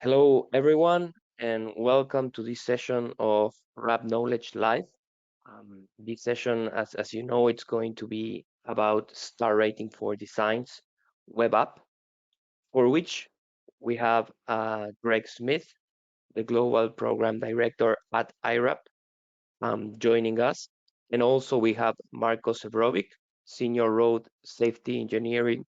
Hello, everyone, and welcome to this session of Rap Knowledge Live. This session, as you know, it's going to be about Star Rating for Designs web app, for which we have Greg Smith, the Global Program Director at IRAP, joining us. And also we have Marko Sevrovic, Senior Road Safety Engineer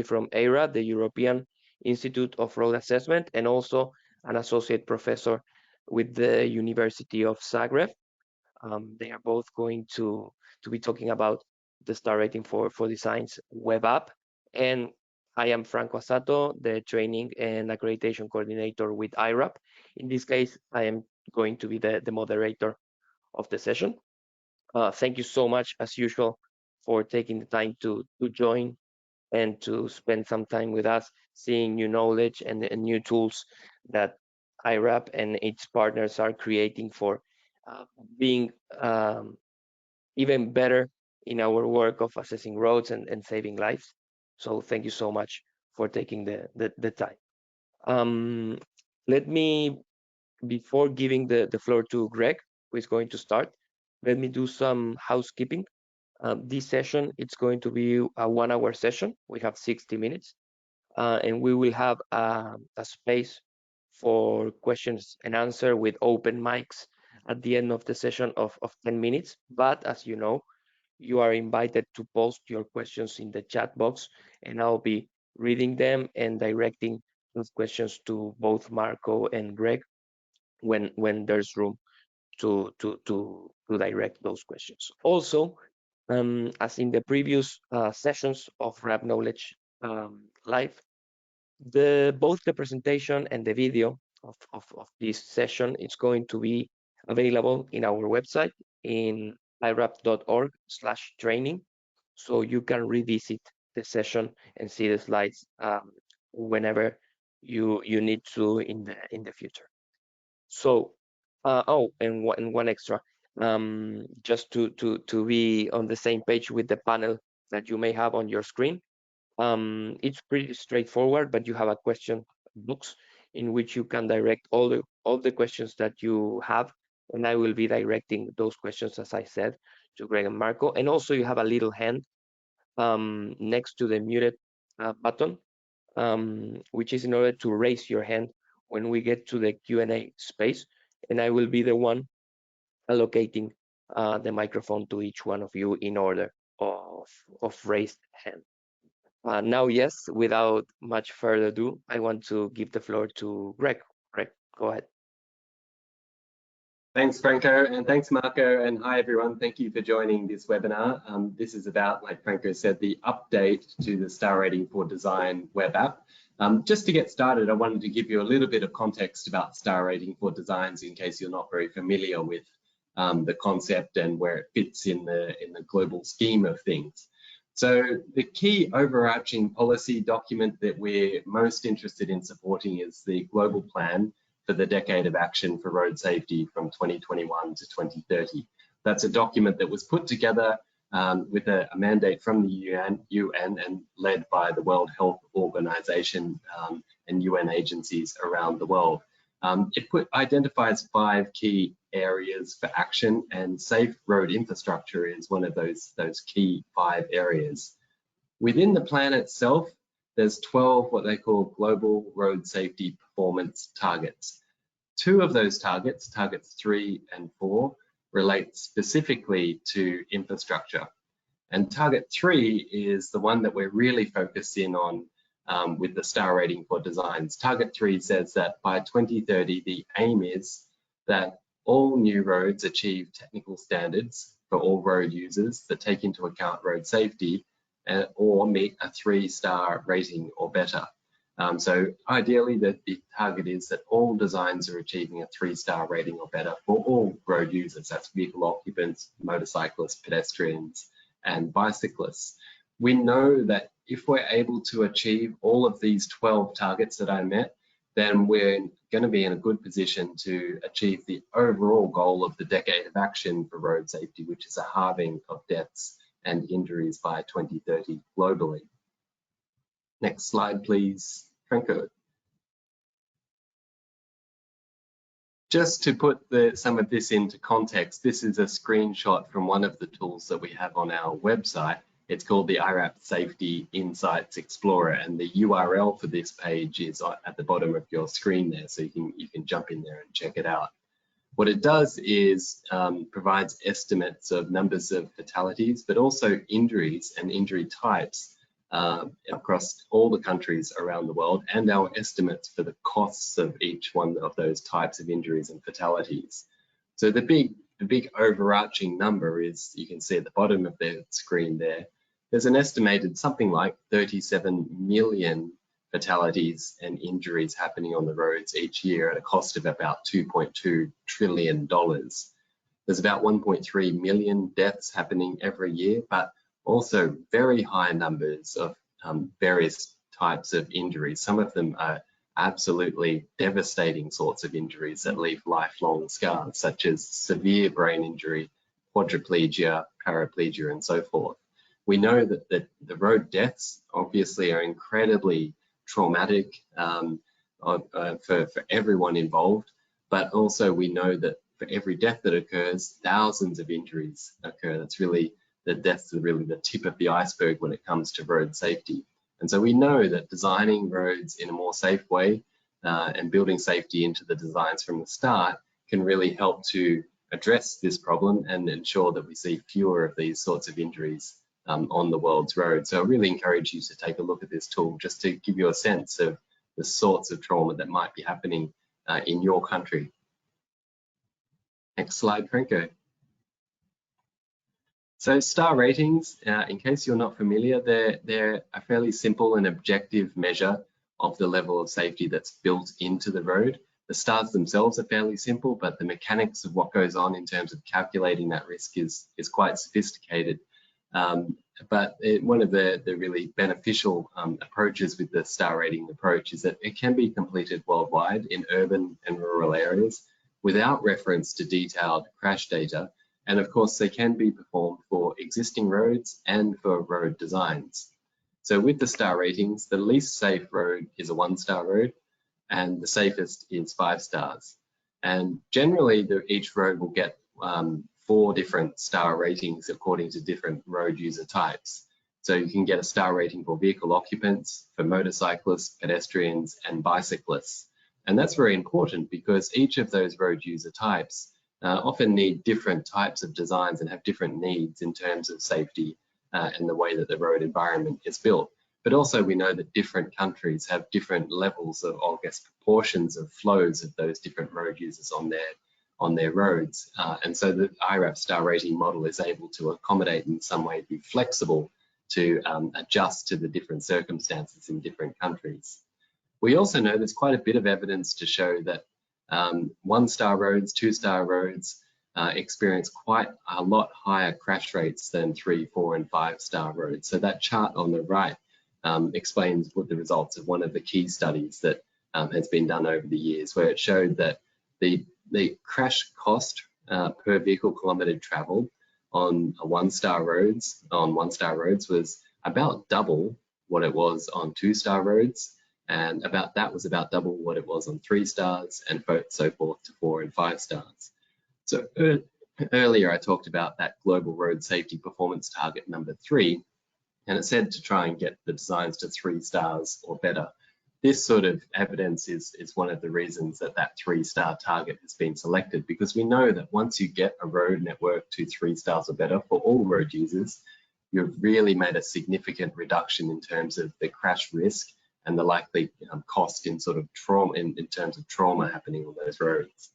from EIRA, the European Institute of Road Assessment, and also an associate professor with the University of Zagreb. They are both going to be talking about the Star Rating for Designs web app. And I am Franco Asato, the Training and Accreditation Coordinator with IRAP. In this case, I am going to be the moderator of the session. Thank you so much, as usual, for taking the time to join and to spend some time with us, seeing new knowledge and new tools that IRAP and its partners are creating for being even better in our work of assessing roads and saving lives. So thank you so much for taking the time. Let me, before giving the floor to Greg, who is going to start, let me do some housekeeping. This session, it's going to be a 1 hour session. We have 60 minutes, and we will have a space for questions and answer with open mics at the end of the session of 10 minutes. But as you know, you are invited to post your questions in the chat box, and I'll be reading them and directing those questions to both Marko and Greg when there's room to direct those questions. Also, as in the previous sessions of Rap Knowledge Live, both the presentation and the video of this session is going to be available in our website in irap.org/training, so you can revisit the session and see the slides whenever you need to in the future. So, and one extra, just to be on the same page with the panel that you may have on your screen. It's pretty straightforward, but you have a question box in which you can direct all the questions that you have, and I will be directing those questions, as I said, to Greg and Marko. And also, you have a little hand next to the muted button, which is in order to raise your hand when we get to the Q&A space, and I will be the one allocating the microphone to each one of you in order of raised hand. Now, yes, without much further ado, I want to give the floor to Greg. Greg, go ahead. Thanks, Franco, and thanks, Marko, and hi, everyone. Thank you for joining this webinar. This is about, like Franco said, the update to the Star Rating for Design web app. Just to get started, I wanted to give you a little bit of context about Star Rating for Designs in case you're not very familiar with the concept and where it fits in the global scheme of things. So the key overarching policy document that we're most interested in supporting is the Global Plan for the Decade of Action for Road Safety from 2021 to 2030. That's a document that was put together with a mandate from the UN and led by the World Health Organization and UN agencies around the world. It identifies 5 key areas for action, and safe road infrastructure is one of those key 5 areas. Within the plan itself, there's 12 what they call global road safety performance targets. 2 of those targets, targets 3 and 4, relate specifically to infrastructure. And target 3 is the one that we're really focused in on with the Star Rating for Designs. Target 3 says that by 2030, the aim is that all new roads achieve technical standards for all road users that take into account road safety or meet a 3-star rating or better. So ideally, the target is that all designs are achieving a 3-star rating or better for all road users. That's vehicle occupants, motorcyclists, pedestrians, and bicyclists. We know that if we're able to achieve all of these 12 targets that I met, then we're going to be in a good position to achieve the overall goal of the Decade of Action for Road Safety, which is a halving of deaths and injuries by 2030 globally. Next slide, please, Franco. Just to put some of this into context, this is a screenshot from one of the tools that we have on our website. It's called the IRAP Safety Insights Explorer, and the URL for this page is at the bottom of your screen there, so you can jump in there and check it out. What it does is provides estimates of numbers of fatalities, but also injuries and injury types across all the countries around the world, and our estimates for the costs of each one of those types of injuries and fatalities. So the big overarching number is, you can see at the bottom of the screen there, there's an estimated something like 37 million fatalities and injuries happening on the roads each year at a cost of about $2.2 trillion. There's about 1.3 million deaths happening every year, but also very high numbers of various types of injuries. Some of them are absolutely devastating sorts of injuries that leave lifelong scars, such as severe brain injury, quadriplegia, paraplegia, and so forth. We know that the road deaths obviously are incredibly traumatic for everyone involved, but also we know that for every death that occurs, thousands of injuries occur. That's really, the deaths are really the tip of the iceberg when it comes to road safety. And so we know that designing roads in a more safe way and building safety into the designs from the start can really help to address this problem and ensure that we see fewer of these sorts of injuries on the world's roads. So I really encourage you to take a look at this tool just to give you a sense of the sorts of trauma that might be happening in your country. Next slide, Franco. So star ratings, in case you're not familiar, they're a fairly simple and objective measure of the level of safety that's built into the road. The stars themselves are fairly simple, but the mechanics of what goes on in terms of calculating that risk is quite sophisticated. But one of the really beneficial approaches with the star rating approach is that it can be completed worldwide in urban and rural areas without reference to detailed crash data. And of course, they can be performed for existing roads and for road designs. So with the star ratings, the least safe road is a 1-star road, and the safest is 5 stars. And generally, each road will get 4 different star ratings according to different road user types. So you can get a star rating for vehicle occupants, for motorcyclists, pedestrians, and bicyclists. And that's very important because each of those road user types often need different types of designs and have different needs in terms of safety and the way that the road environment is built. But also we know that different countries have different levels of, I guess, proportions of flows of those different road users on their roads. And so the IRAP star rating model is able to accommodate in some way, be flexible to adjust to the different circumstances in different countries. We also know there's quite a bit of evidence to show that 1-star roads, 2-star roads experience quite a lot higher crash rates than 3, 4, and 5-star roads. So that chart on the right explains what the results of one of the key studies that has been done over the years, where it showed that the crash cost per vehicle kilometre travelled on 1-star roads was about double what it was on 2-star roads, and that was about double what it was on 3 stars, and so forth to 4 and 5 stars. So earlier I talked about that global road safety performance target number 3, and it said to try and get the designs to 3 stars or better. This sort of evidence is one of the reasons that 3-star target has been selected, because we know that once you get a road network to 3 stars or better for all road users, you've really made a significant reduction in terms of the crash risk and the likely cost in sort of trauma, in terms of trauma happening on those roads.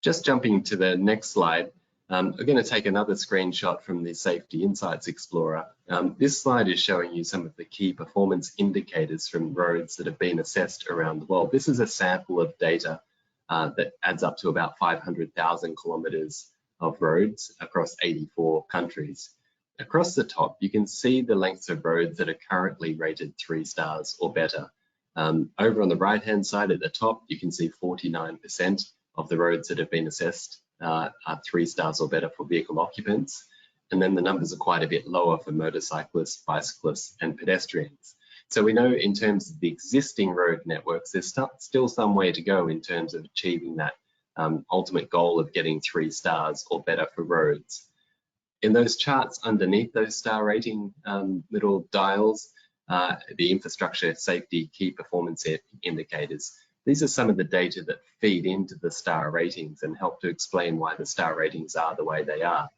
Just jumping to the next slide, we're going to take another screenshot from the Safety Insights Explorer. This slide is showing you some of the key performance indicators from roads that have been assessed around the world. This is a sample of data that adds up to about 500,000 kilometres of roads across 84 countries. Across the top, you can see the lengths of roads that are currently rated 3 stars or better. Over on the right-hand side at the top, you can see 49% of the roads that have been assessed are 3 stars or better for vehicle occupants. And then the numbers are quite a bit lower for motorcyclists, bicyclists, and pedestrians. So we know in terms of the existing road networks, there's still some way to go in terms of achieving that ultimate goal of getting 3 stars or better for roads. In those charts underneath those star rating little dials, the infrastructure safety key performance indicators, these are some of the data that feed into the star ratings and help to explain why the star ratings are the way they are.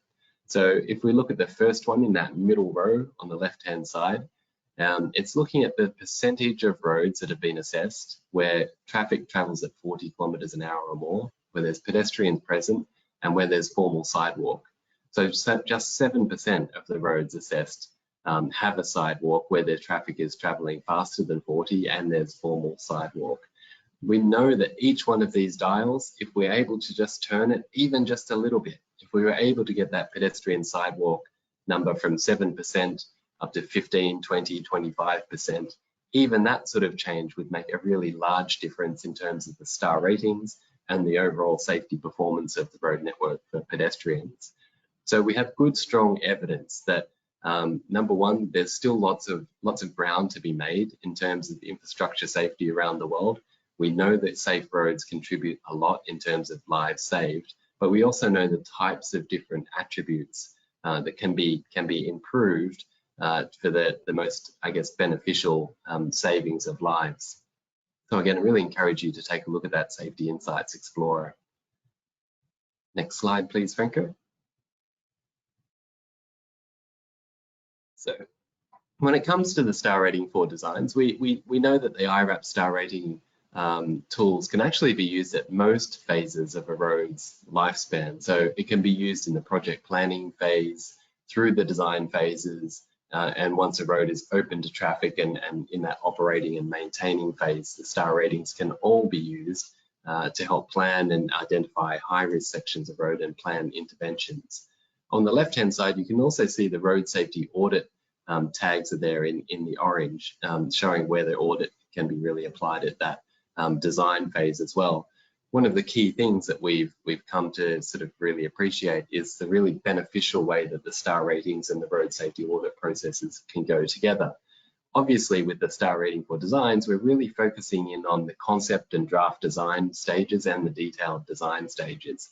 So if we look at the first one in that middle row on the left-hand side, it's looking at the percentage of roads that have been assessed where traffic travels at 40 kilometers an hour or more, where there's pedestrians present, and where there's formal sidewalk. So just 7% of the roads assessed have a sidewalk where their traffic is traveling faster than 40 and there's formal sidewalk. We know that each one of these dials, if we're able to just turn it even just a little bit, if we were able to get that pedestrian sidewalk number from 7% up to 15, 20, 25%, even that sort of change would make a really large difference in terms of the star ratings and the overall safety performance of the road network for pedestrians. So we have good, strong evidence that number one, there's still lots of ground to be made in terms of infrastructure safety around the world. We know that safe roads contribute a lot in terms of lives saved, but we also know the types of different attributes that can be improved for the most, I guess, beneficial savings of lives. So again, I really encourage you to take a look at that Safety Insights Explorer. Next slide, please, Franco. So when it comes to the star rating for designs, we know that the IRAP star rating tools can actually be used at most phases of a road's lifespan. So it can be used in the project planning phase, through the design phases, and once a road is open to traffic and in that operating and maintaining phase, the star ratings can all be used to help plan and identify high-risk sections of road and plan interventions. On the left-hand side, you can also see the road safety audit tags are there in the orange, showing where the audit can be really applied at that design phase as well. One of the key things that we've come to sort of really appreciate is the really beneficial way that the star ratings and the road safety audit processes can go together. Obviously, with the star rating for designs, we're really focusing in on the concept and draft design stages and the detailed design stages.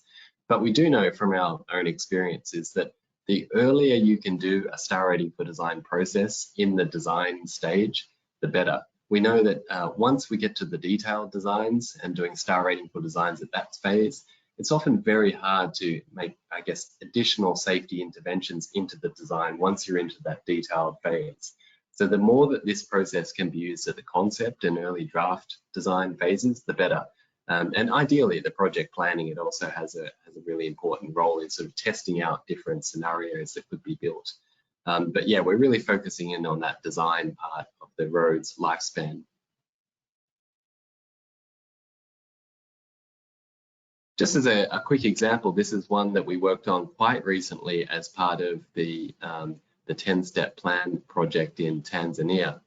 But we do know from our own experiences that the earlier you can do a star rating for design process in the design stage, the better. We know that once we get to the detailed designs and doing star rating for designs at that phase, it's often very hard to make, I guess, additional safety interventions into the design once you're into that detailed phase. So the more that this process can be used at the concept and early draft design phases, the better. And ideally, the project planning, it also has a really important role in sort of testing out different scenarios that could be built. But yeah, we're really focusing in on that design part of the road's lifespan. Just as a quick example, this is one that we worked on quite recently as part of the 10-step plan project in Tanzania.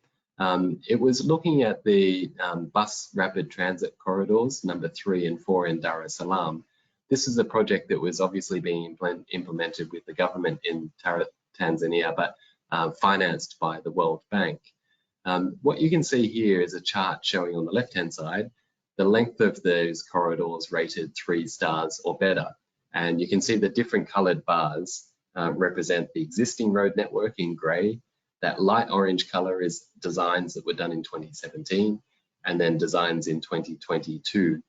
It was looking at the bus rapid transit corridors, number 3 and 4 in Dar es Salaam. This is a project that was obviously being implemented with the government in Tanzania, but financed by the World Bank. What you can see here is a chart showing on the left-hand side the length of those corridors rated 3 stars or better. And you can see the different colored bars represent the existing road network in gray. That light orange color is designs that were done in 2017, and then designs in 2022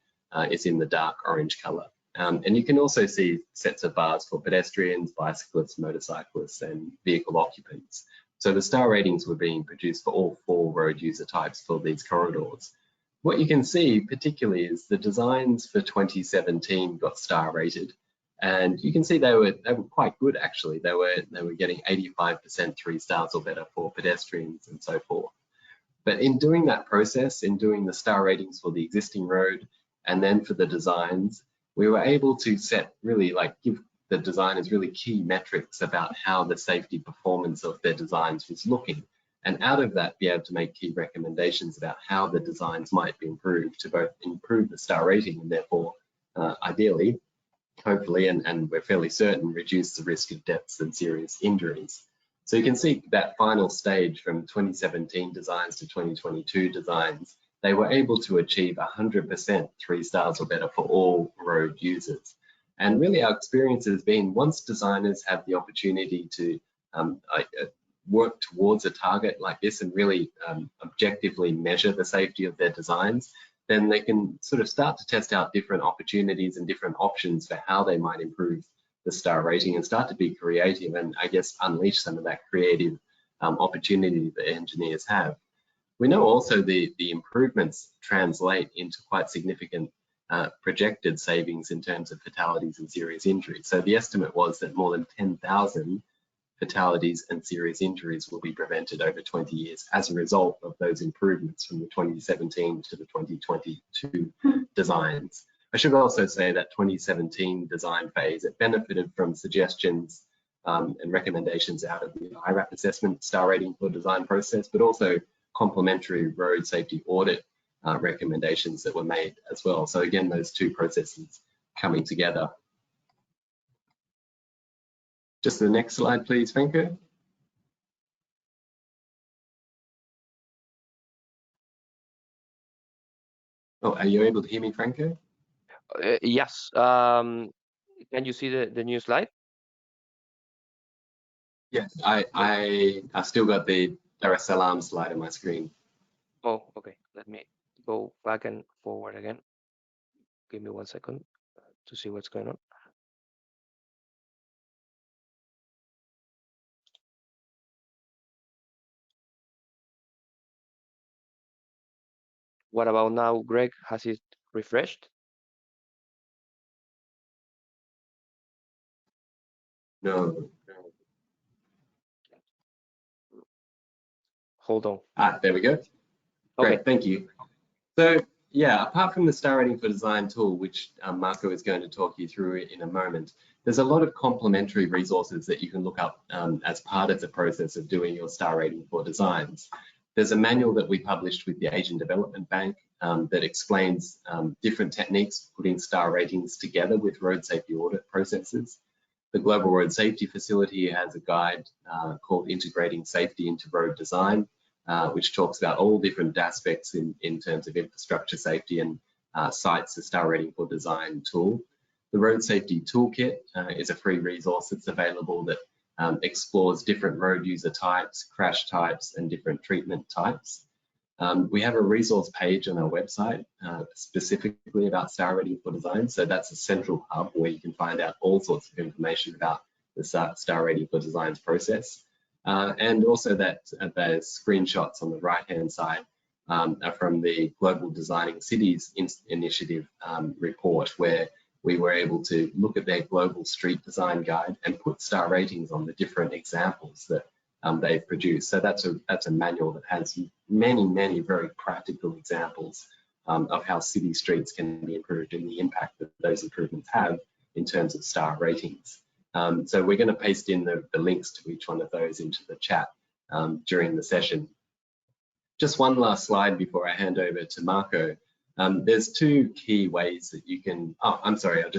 is in the dark orange color. And you can also see sets of bars for pedestrians, bicyclists, motorcyclists, and vehicle occupants. So the star ratings were being produced for all 4 road user types for these corridors. What you can see particularly is the designs for 2017 got star rated, and you can see they were quite good actually. They were getting 85% 3 stars or better for pedestrians and so forth. But in doing that process, in doing the star ratings for the existing road and then for the designs, we were able to set really give the designers really key metrics about how the safety performance of their designs was looking. And out of that, be able to make key recommendations about how the designs might be improved to both improve the star rating and therefore, ideally, hopefully, and we're fairly certain, reduce the risk of deaths and serious injuries. So you can see that final stage from 2017 designs to 2022 designs, they were able to achieve 100% 3 stars or better for all road users. And really our experience has been, once designers have the opportunity to work towards a target like this and really objectively measure the safety of their designs, then they can sort of start to test out different opportunities and different options for how they might improve the star rating and start to be creative and, I guess, unleash some of that creative opportunity that engineers have. We know also the improvements translate into quite significant projected savings in terms of fatalities and serious injuries. So the estimate was that more than 10,000 fatalities and serious injuries will be prevented over 20 years as a result of those improvements from the 2017 to the 2022 designs. I should also say that 2017 design phase, it benefited from suggestions and recommendations out of the IRAP assessment star rating for design process, but also complementary road safety audit recommendations that were made as well. So again, those two processes coming together. Just the next slide, please, Franco. Oh, are you able to hear me, Franco? Yes. Can you see the new slide? Yes, I still got the Dar es Salaam slide on my screen. Oh, okay. Let me go back and forward again. Give me 1 second to see what's going on. What about now, Greg? Has it refreshed? No. Hold on. There we go. Great, Okay. thank you. So yeah, apart from the star rating for design tool, which Marco is going to talk you through in a moment, there's a lot of complementary resources that you can look up as part of the process of doing your star rating for designs. There's a manual that we published with the Asian Development Bank that explains different techniques putting star ratings together with road safety audit processes. The Global Road Safety Facility has a guide called Integrating Safety into Road Design, which talks about all different aspects in terms of infrastructure safety and cites the star rating for design tool. The Road Safety Toolkit is a free resource that's available that explores different road user types, crash types, and different treatment types. We have a resource page on our website specifically about star rating for design. So that's a central hub where you can find out all sorts of information about the star rating for designs process. And also that the screenshots on the right-hand side are from the Global Designing Cities Initiative report, where we were able to look at their global street design guide and put star ratings on the different examples that they've produced. So that's a manual that has many very practical examples of how city streets can be improved and the impact that those improvements have in terms of star ratings. So we're going to paste in the links to each one of those into the chat during the session. Just one last slide before I hand over to Marco. There's two key ways that you can, I'm sorry, I'll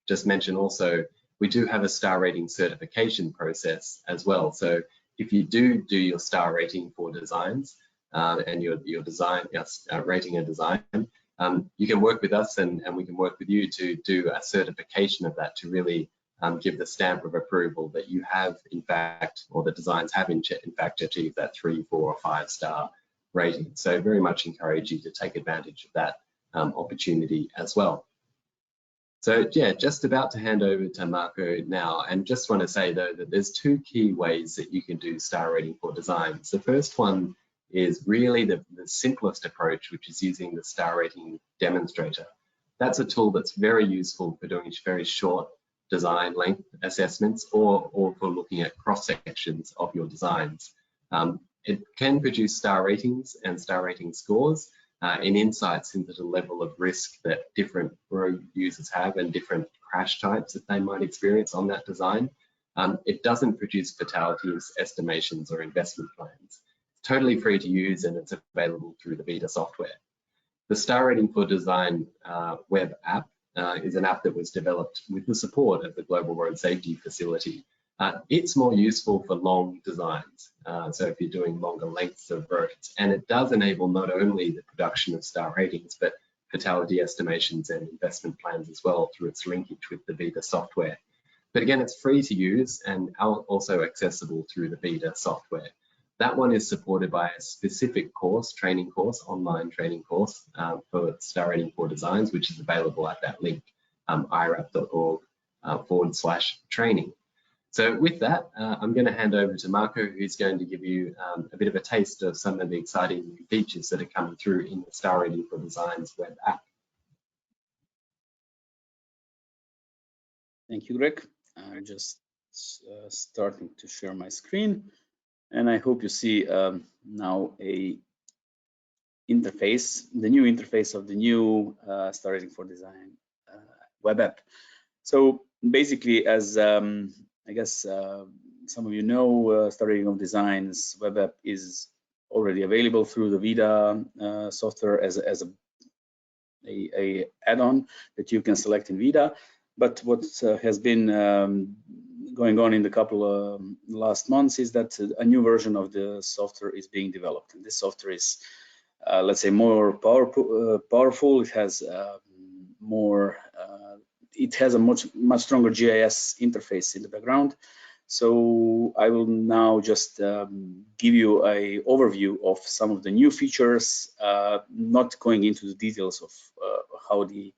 just mention also, we do have a star rating certification process as well. So if you do your star rating for designs and your rating a design, you can work with us and we can work with you to do a certification of that to really give the stamp of approval that you have in fact, or the designs have in fact achieved that 3, 4, or 5 star rating. So very much encourage you to take advantage of that opportunity as well. So yeah, just about to hand over to Marco now, and just want to say though that there's two key ways that you can do star rating for designs. The first one is really the simplest approach, which is using the star rating demonstrator. That's a tool that's very useful for doing very short design length assessments or for looking at cross sections of your designs. It can produce star ratings and star rating scores and insights into the level of risk that different road users have and different crash types that they might experience on that design. It doesn't produce fatalities, estimations, or investment plans. It's totally free to use and it's available through the Vita software. The Star Rating for Design web app is an app that was developed with the support of the Global Road Safety Facility. It's more useful for long designs. So if you're doing longer lengths of roads, and it does enable not only the production of star ratings, but fatality estimations and investment plans as well through its linkage with the VIDA software. But again, it's free to use and also accessible through the VIDA software. That one is supported by a specific course, training course, online training course for Star Rating for Designs, which is available at that link, irap.org/training. So with that, I'm going to hand over to Marco, who's going to give you a bit of a taste of some of the exciting new features that are coming through in the Star Rating for Designs web app. Thank you, Greg. I'm just starting to share my screen, and I hope you see now a interface, the new interface of the new Star Rating for Design web app. So basically, as I guess some of you know, Star Rating of Design's web app is already available through the VIDA software as a add-on that you can select in VIDA. But what has been going on in the couple of last months is that a new version of the software is being developed, and this software is, let's say, more powerful. It has more. It has a much stronger GIS interface in the background. So I will now just give you an overview of some of the new features, not going into the details of how the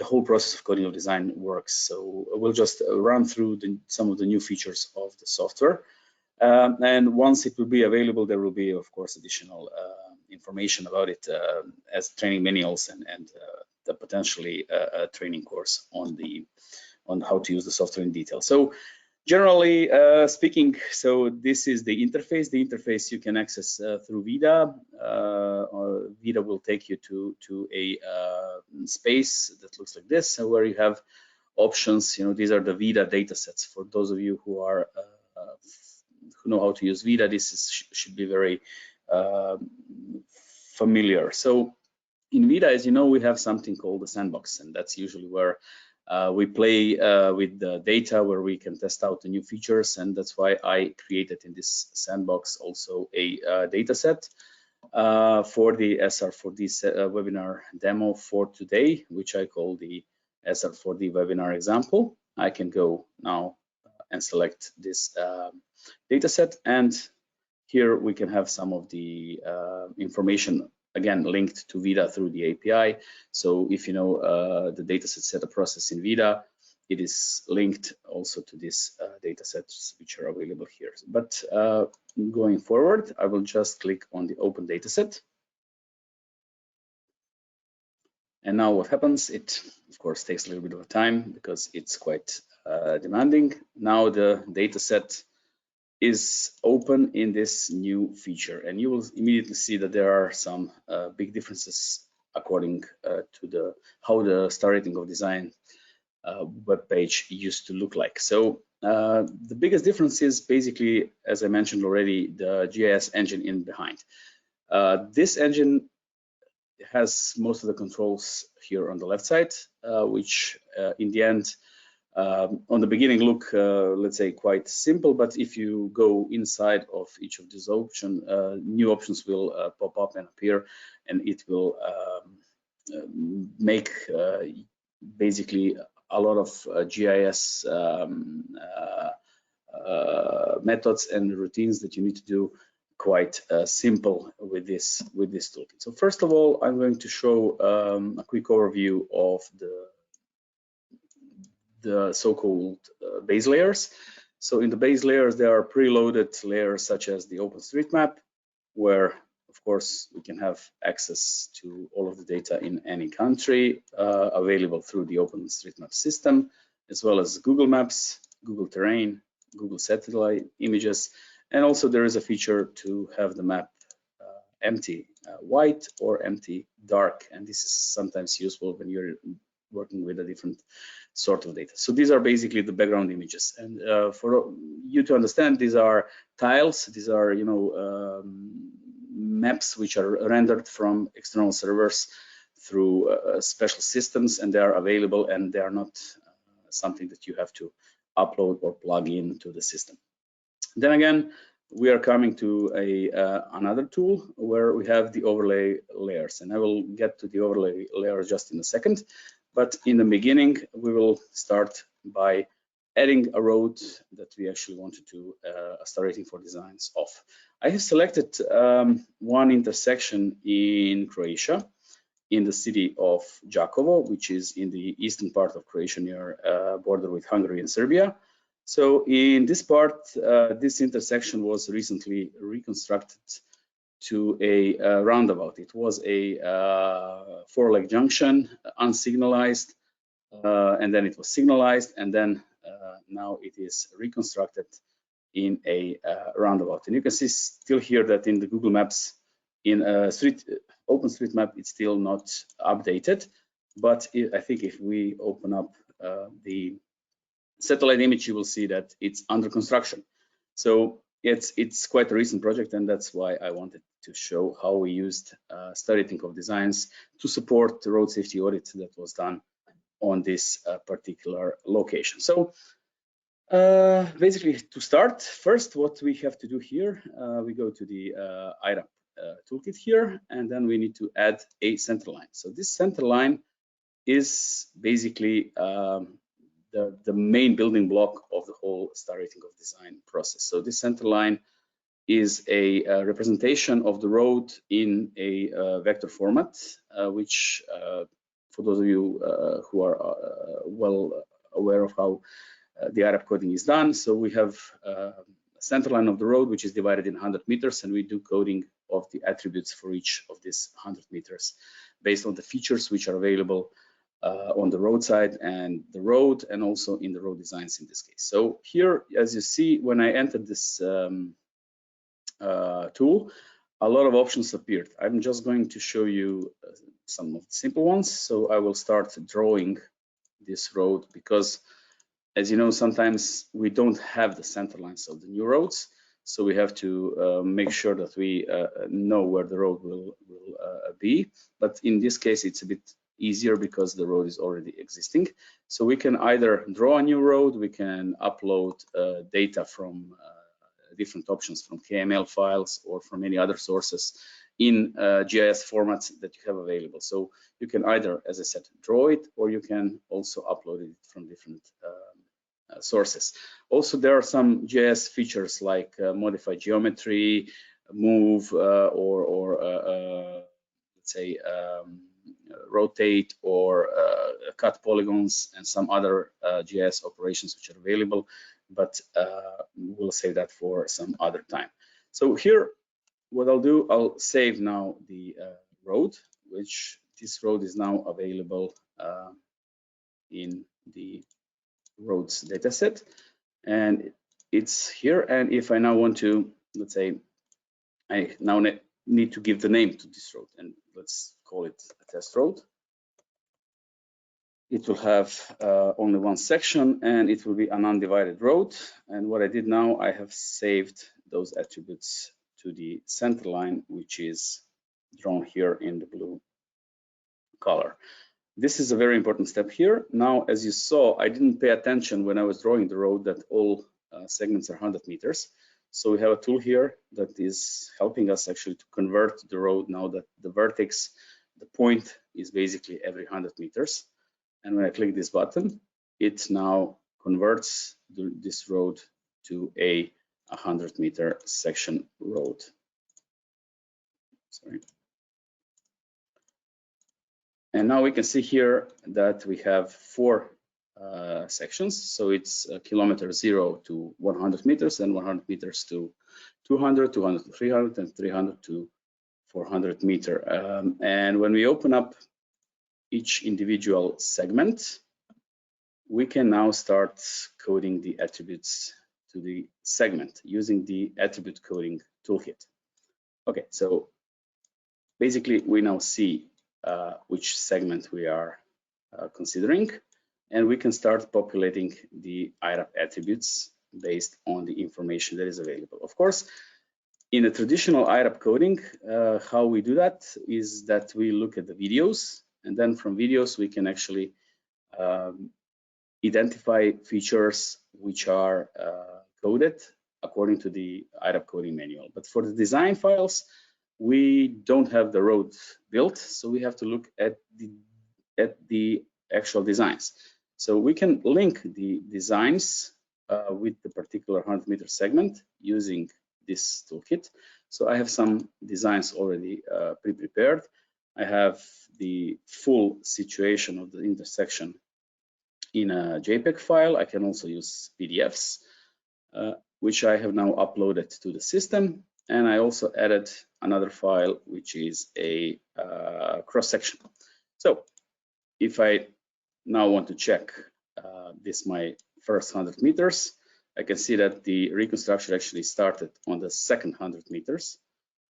whole process of coding of design works. So we'll just run through some of the new features of the software. And once it will be available, there will be, of course, additional information about it as training manuals and the potentially a training course on how to use the software in detail. So generally speaking, so this is the interface. The interface you can access through VIDA. Or VIDA will take you to a space that looks like this, where you have options. You know, these are the VIDA data sets. For those of you who are who know how to use VIDA, this should be very familiar. So in VIDA, as you know, we have something called the sandbox, and that's usually where we play with the data, where we can test out the new features, and that's why I created in this sandbox also a data set for the SR4D webinar demo for today, which I call the SR4D webinar example. I can go now and select this data set, and here we can have some of the information, again, linked to VIDA through the API. So if you know the dataset setup process in VIDA, it is linked also to this datasets which are available here. But going forward, I will just click on the open dataset. And now what happens? It, of course, takes a little bit of time because it's quite demanding. Now the dataset is open in this new feature, and you will immediately see that there are some big differences according to how the Star Rating of Design web page used to look like. So the biggest difference is basically, as I mentioned already, the GIS engine in behind. This engine has most of the controls here on the left side, which in the end, on the beginning look, let's say, quite simple, but if you go inside of each of these options, new options will pop up and appear, and it will make basically a lot of GIS methods and routines that you need to do quite simple with this toolkit. So first of all, I'm going to show a quick overview of the so-called base layers. So in the base layers, there are preloaded layers such as the OpenStreetMap, where of course we can have access to all of the data in any country available through the OpenStreetMap system, as well as Google Maps, Google Terrain, Google Satellite Images, and also there is a feature to have the map empty white or empty dark, and this is sometimes useful when you're working with a different sort of data. So these are basically the background images, and for you to understand, these are tiles. These are, you know, maps which are rendered from external servers through special systems, and they are available, and they are not something that you have to upload or plug in to the system. Then again, we are coming to another tool where we have the overlay layers, and I will get to the overlay layers just in a second. But in the beginning, we will start by adding a road that we actually wanted to star rating for designs of. I have selected one intersection in Croatia, in the city of Đakovo, which is in the eastern part of Croatia near border with Hungary and Serbia. So in this part, this intersection was recently reconstructed to a roundabout. It was a four-leg junction, unsignalized, and then it was signalized, and then now it is reconstructed in a roundabout. And you can see still here that in the Google Maps, in OpenStreetMap, it's still not updated. But I think if we open up the satellite image, you will see that it's under construction. So it's quite a recent project, and that's why I wanted to show how we used star rating of designs to support the road safety audit that was done on this particular location. So basically, to start, first what we have to do here, we go to the IRAP toolkit here, and then we need to add a center line. So this center line is basically the main building block of the whole star rating of design process. So this center line is a representation of the road in a vector format, which for those of you who are well aware of how the IRAP coding is done. So we have a center line of the road, which is divided in 100 meters, and we do coding of the attributes for each of these 100 meters based on the features which are available on the roadside and the road, and also in the road designs in this case. So here, as you see, when I entered this tool, a lot of options appeared. I'm just going to show you some of the simple ones. So I will start drawing this road because, as you know, sometimes we don't have the center lines of the new roads. So we have to make sure that we know where the road will be. But in this case, it's a bit easier because the road is already existing. So we can either draw a new road, we can upload data from different options from KML files or from any other sources in GIS formats that you have available. So you can either, as I said, draw it, or you can also upload it from different sources. Also, there are some GIS features like modify geometry, move, or let's say rotate or cut polygons, and some other GIS operations which are available, but we'll save that for some other time. So here, what I'll do, I'll save now the road, which this road is now available in the roads dataset, and it's here. And if I now want to, let's say, I now need to give the name to this road, and let's call it a test road. It will have only one section, and it will be an undivided road. And what I did now, I have saved those attributes to the center line, which is drawn here in the blue color. This is a very important step here. Now, as you saw, I didn't pay attention when I was drawing the road that all segments are 100 meters. So we have a tool here that is helping us actually to convert the road now that the vertex, the point, is basically every 100 meters. And when I click this button, it now converts this road to a 100-meter section road. Sorry. And now we can see here that we have 4 sections. So it's kilometer 0 to 100 meters, and 100 meters to 200, 200 to 300, and 300 to 400 meter. And when we open up each individual segment, we can now start coding the attributes to the segment using the attribute coding toolkit. Okay, so basically we now see which segment we are considering, and we can start populating the IRAP attributes based on the information that is available. Of course, in a traditional IRAP coding, how we do that is that we look at the videos, and then from videos we can actually identify features which are coded according to the IRAP coding manual. But for the design files, we don't have the road built, so we have to look at the actual designs. So we can link the designs with the particular 100-meter segment using this toolkit. So I have some designs already pre-prepared. I have the full situation of the intersection in a JPEG file. I can also use PDFs, which I have now uploaded to the system. And I also added another file, which is a cross-section. So if I now want to check this my first 100 meters, I can see that the reconstruction actually started on the second 100 meters.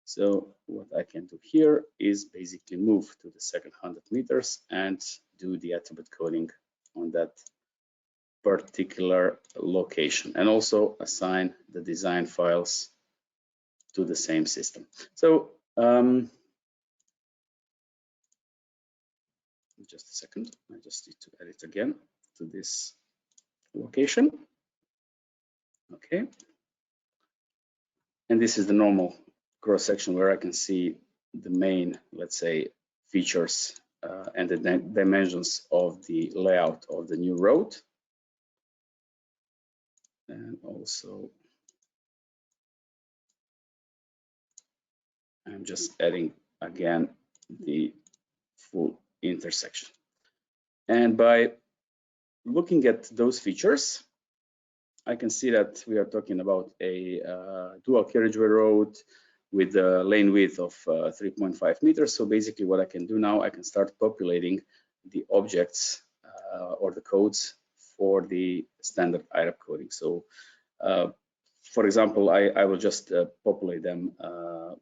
So what I can do here is basically move to the second 100 meters and do the attribute coding on that particular location, and also assign the design files to the same system. So just a second, I just need to add it again to this location. Okay. And this is the normal cross section where I can see the main, let's say, features and the dimensions of the layout of the new road. And also, I'm just adding again the full intersection. And by looking at those features, I can see that we are talking about a dual carriageway road with a lane width of 3.5 meters. So basically what I can do now, I can start populating the objects or the codes for the standard IRAP coding. So for example, I will just populate them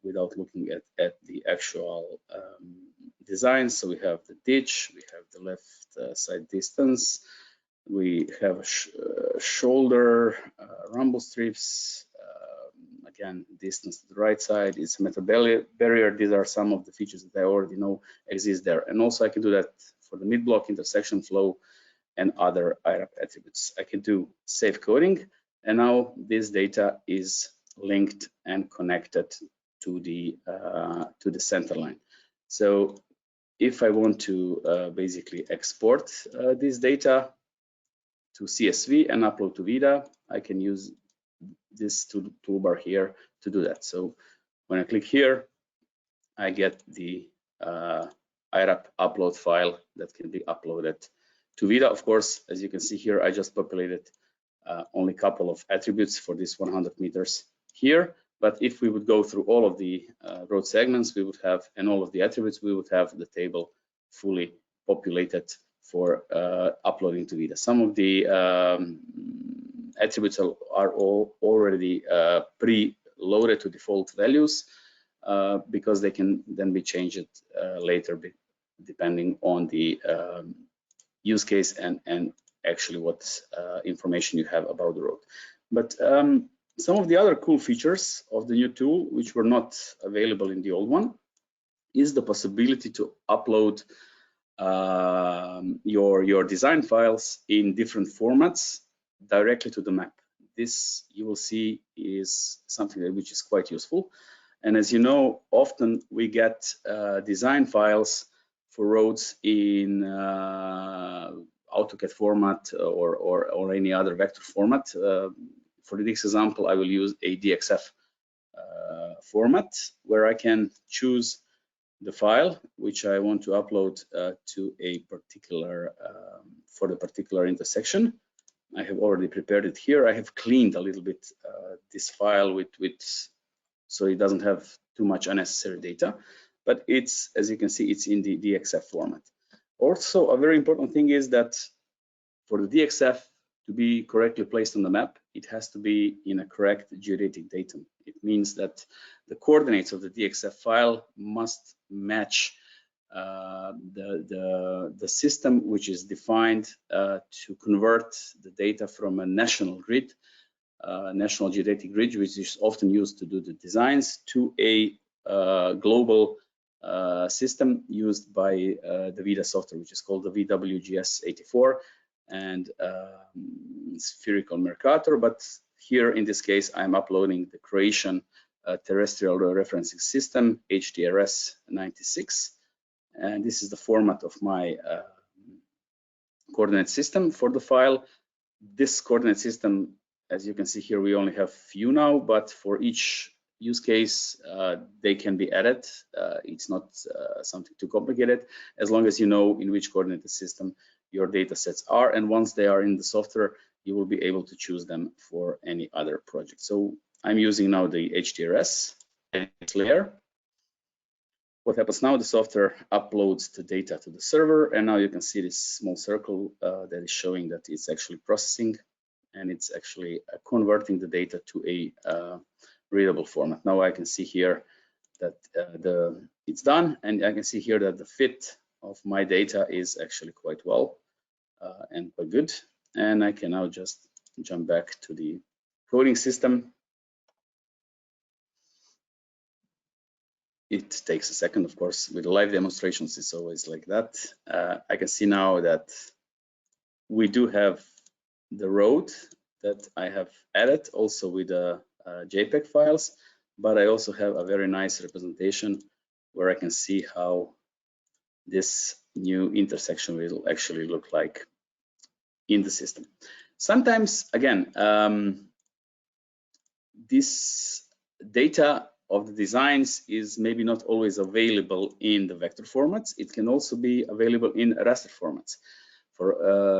without looking at the actual design. So we have the ditch, we have the left side distance, we have shoulder, rumble strips, again, distance to the right side, it's a metal barrier. These are some of the features that I already know exist there. And also I can do that for the mid-block, intersection flow, and other IRAP attributes. I can do safe coding, and now this data is linked and connected to the center line. So if I want to basically export this data to CSV and upload to VIDA, I can use this toolbar here to do that. So when I click here, I get the IRAP upload file that can be uploaded to VIDA. Of course, as you can see here, I just populated only a couple of attributes for this 100 meters here. But if we would go through all of the road segments, we would have, and all of the attributes, we would have the table fully populated for uploading to VIDA. Some of the attributes are all already pre-loaded to default values because they can then be changed later depending on the use case and actually what information you have about the road. But some of the other cool features of the new tool, which were not available in the old one, is the possibility to upload your design files in different formats directly to the map. This, you will see, is something which is quite useful. And as you know, often we get design files for roads in AutoCAD format or any other vector format. For this example, I will use a DXF format where I can choose the file which I want to upload to a particular for the particular intersection. I have already prepared it here. I have cleaned a little bit this file with so it doesn't have too much unnecessary data, but it's, as you can see, it's in the DXF format. Also, a very important thing is that for the DXF to be correctly placed on the map, it has to be in a correct geodetic datum. It means that the coordinates of the DXF file must match the system which is defined to convert the data from a national grid, national geodetic grid, which is often used to do the designs, to a global system used by the VIDA software, which is called the VWGS 84. and spherical Mercator, but here in this case I'm uploading the Croatian terrestrial referencing system, HTRS 96, and this is the format of my coordinate system for the file. This coordinate system, as you can see here, we only have few now, but for each use case they can be added. It's not something too complicated, as long as you know in which coordinate system your data sets are, and once they are in the software you will be able to choose them for any other project. So I'm using now the HTRS layer. What happens now, the software uploads the data to the server, and now you can see this small circle that is showing that it's actually processing, and it's actually converting the data to a readable format. Now I can see here that it's done, and I can see here that the fit of my data is actually quite well and quite good. And I can now just jump back to the coding system. It takes a second, of course. With live demonstrations, it's always like that. I can see now that we do have the road that I have added, also with the JPEG files, but I also have a very nice representation where I can see how this new intersection will actually look like in the system. Sometimes, again, this data of the designs is maybe not always available in the vector formats. It can also be available in raster formats. For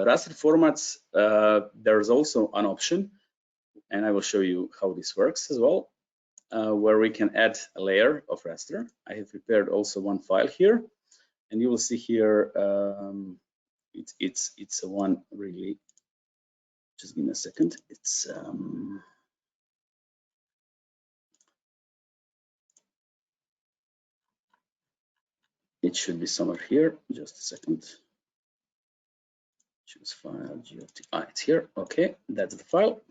raster formats, there's also an option, and I will show you how this works as well, where we can add a layer of raster. I have prepared also one file here, and you will see here it's a one really. Just give me a second. It's it should be somewhere here. Just a second. Choose file, GOT. It's here. Okay, that's the file,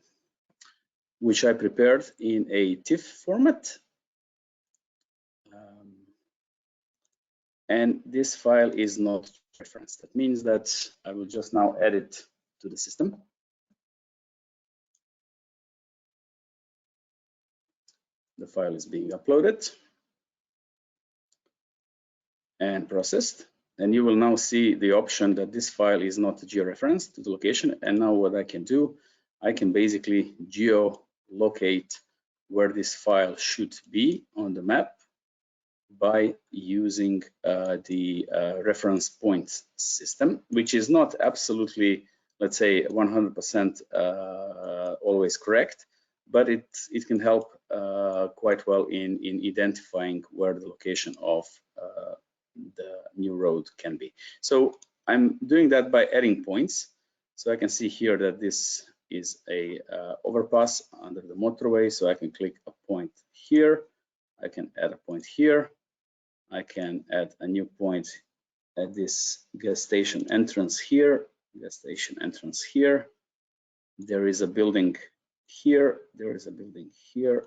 which I prepared in a TIFF format. And this file is not referenced. That means that I will just now add it to the system. The file is being uploaded and processed. And you will now see the option that this file is not georeferenced to the location. And now what I can do, I can basically geolocate where this file should be on the map by using the reference points system, which is not absolutely, let's say, 100% always correct, but it can help quite well in identifying where the location of the new road can be. So I'm doing that by adding points. So I can see here that this is a overpass under the motorway. So I can click a point here. I can add a point here. I can add a new point at this gas station entrance here. Gas station entrance here. There is a building here. There is a building here.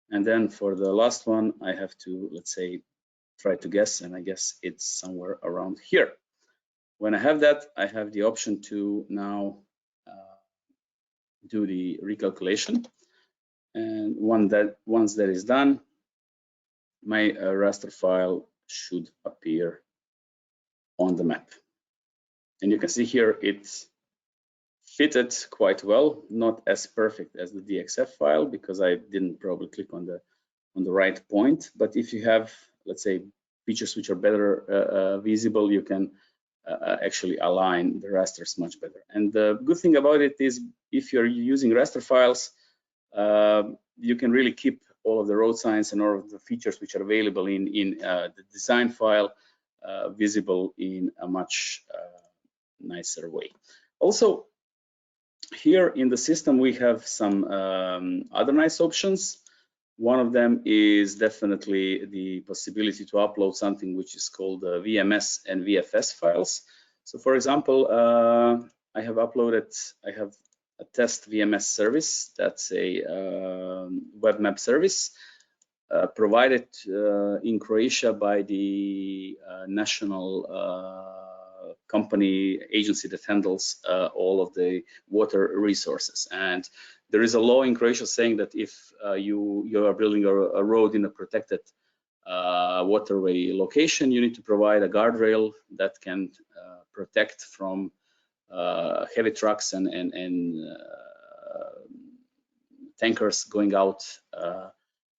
And then for the last one, I have to, let's say, try to guess, and I guess it's somewhere around here. When I have that, I have the option to now do the recalculation. And once that is done, my raster file should appear on the map. And you can see here it's fitted quite well, not as perfect as the DXF file because I didn't probably click on the right point. But if you have, let's say, features which are better visible, you can actually align the rasters much better. And the good thing about it is if you're using raster files, you can really keep all of the road signs and all of the features which are available in the design file visible in a much nicer way. Also, here in the system, we have some other nice options. One of them is definitely the possibility to upload something which is called VMS and VFS files. So for example, I have a test VMS service. That's a web map service provided in Croatia by the national company agency that handles all of the water resources. And there is a law in Croatia saying that if you are building a road in a protected waterway location, you need to provide a guardrail that can protect from heavy trucks and tankers going out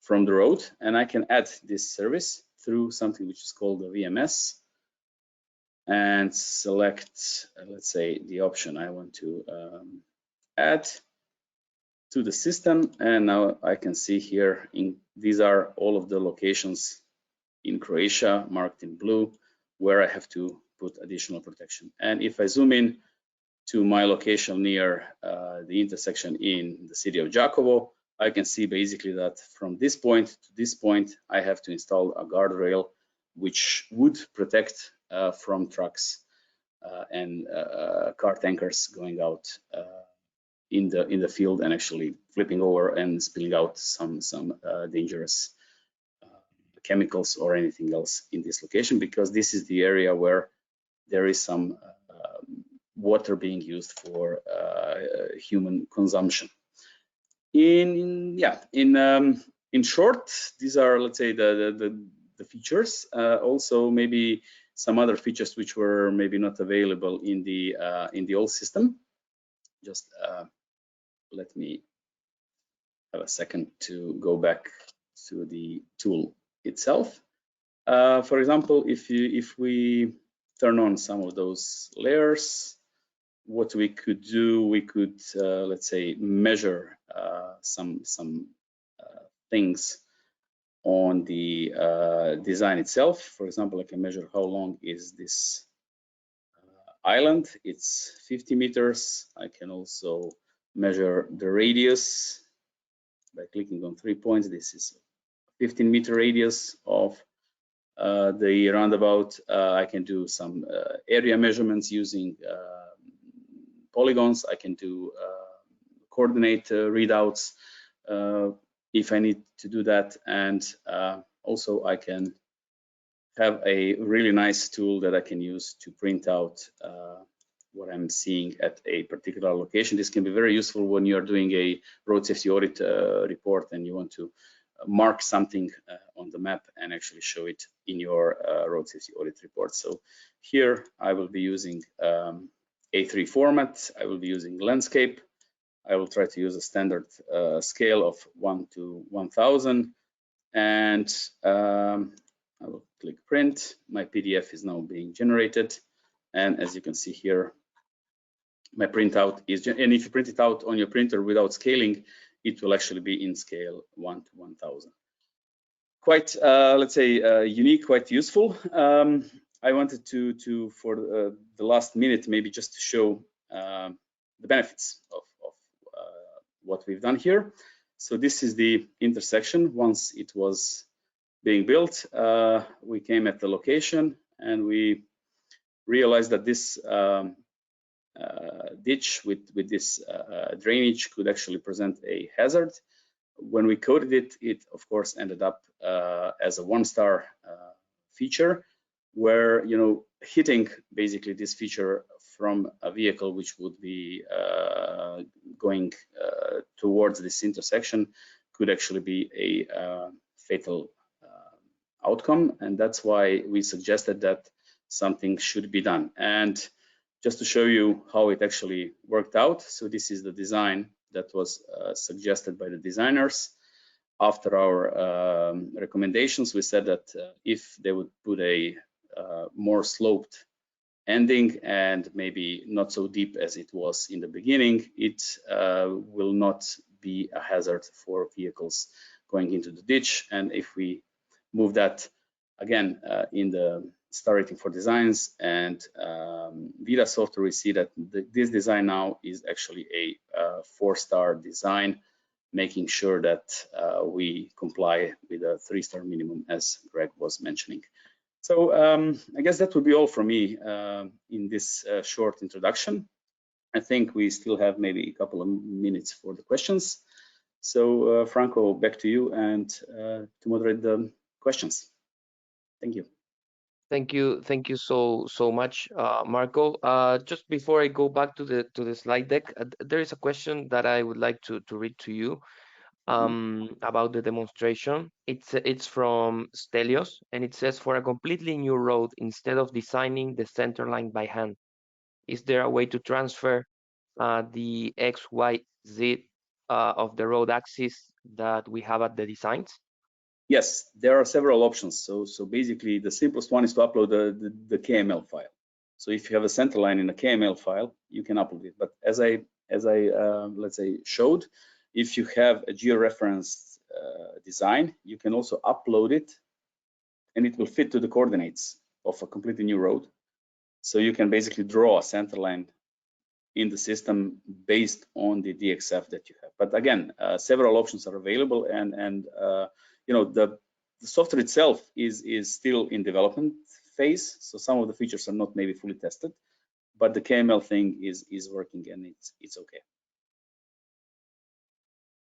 from the road. And I can add this service through something which is called the VMS, and select, let's say, the option I want to add to the system. And now I can see here, these are all of the locations in Croatia marked in blue where I have to put additional protection. And if I zoom in to my location near the intersection in the city of Đakovo, I can see basically that from this point to this point, I have to install a guardrail which would protect from trucks and car tankers going out in the field and actually flipping over and spilling out some dangerous chemicals or anything else in this location, because this is the area where there is some water being used for human consumption. In short, these are, let's say, the features. Also, maybe some other features which were maybe not available in the old system. Just let me have a second to go back to the tool itself. For example, if we turn on some of those layers, what we could do, we could let's say measure some things on the design itself. For example, I can measure how long is this island. It's 50 meters. I can also measure the radius by clicking on 3 points. This is 15-meter radius of the roundabout. I can do some area measurements using polygons. I can do coordinate readouts if I need to do that, and also I can have a really nice tool that I can use to print out what I'm seeing at a particular location. This can be very useful when you are doing a road safety audit report and you want to mark something on the map and actually show it in your road safety audit report. So here I will be using A3 format. I will be using landscape. I will try to use a standard scale of 1 to 1000, and I will click print. My PDF is now being generated, and as you can see here, my printout is, and if you print it out on your printer without scaling, it will actually be in scale 1 to 1000. Quite, let's say, unique, quite useful. I wanted to for the last minute, maybe just to show the benefits of what we've done here. So this is the intersection. Once it was being built, we came at the location and we realized that this ditch with this drainage could actually present a hazard. When we coded it, it of course ended up as a 1-star feature, where, you know, hitting basically this feature from a vehicle which would be going towards this intersection could actually be a fatal outcome, and that's why we suggested that something should be done. And just to show you how it actually worked out, so this is the design that was suggested by the designers. After our recommendations, we said that if they would put a more sloped ending and maybe not so deep as it was in the beginning, it will not be a hazard for vehicles going into the ditch. And if we move that again in the star rating for designs and VIDAA software, we see that this design now is actually a 4-star design, making sure that we comply with a 3-star minimum, as Greg was mentioning. So I guess that would be all from me in this short introduction. I think we still have maybe a couple of minutes for the questions. So Franco, back to you and to moderate the questions. Thank you. Thank you so much, Marco. Just before I go back to the slide deck, there is a question that I would like to read to you about the demonstration. It's from Stelios, and it says, for a completely new road, instead of designing the center line by hand, is there a way to transfer the X, Y, Z of the road axis that we have at the designs? Yes, there are several options. So basically, the simplest one is to upload the KML file. So if you have a center line in a KML file, you can upload it. But as I let's say showed, if you have a georeferenced design, you can also upload it, and it will fit to the coordinates of a completely new road. So you can basically draw a center line in the system based on the DXF that you have. But again, several options are available, and you know, the software itself is still in development phase, so some of the features are not maybe fully tested, but the KML thing is working, and it's okay.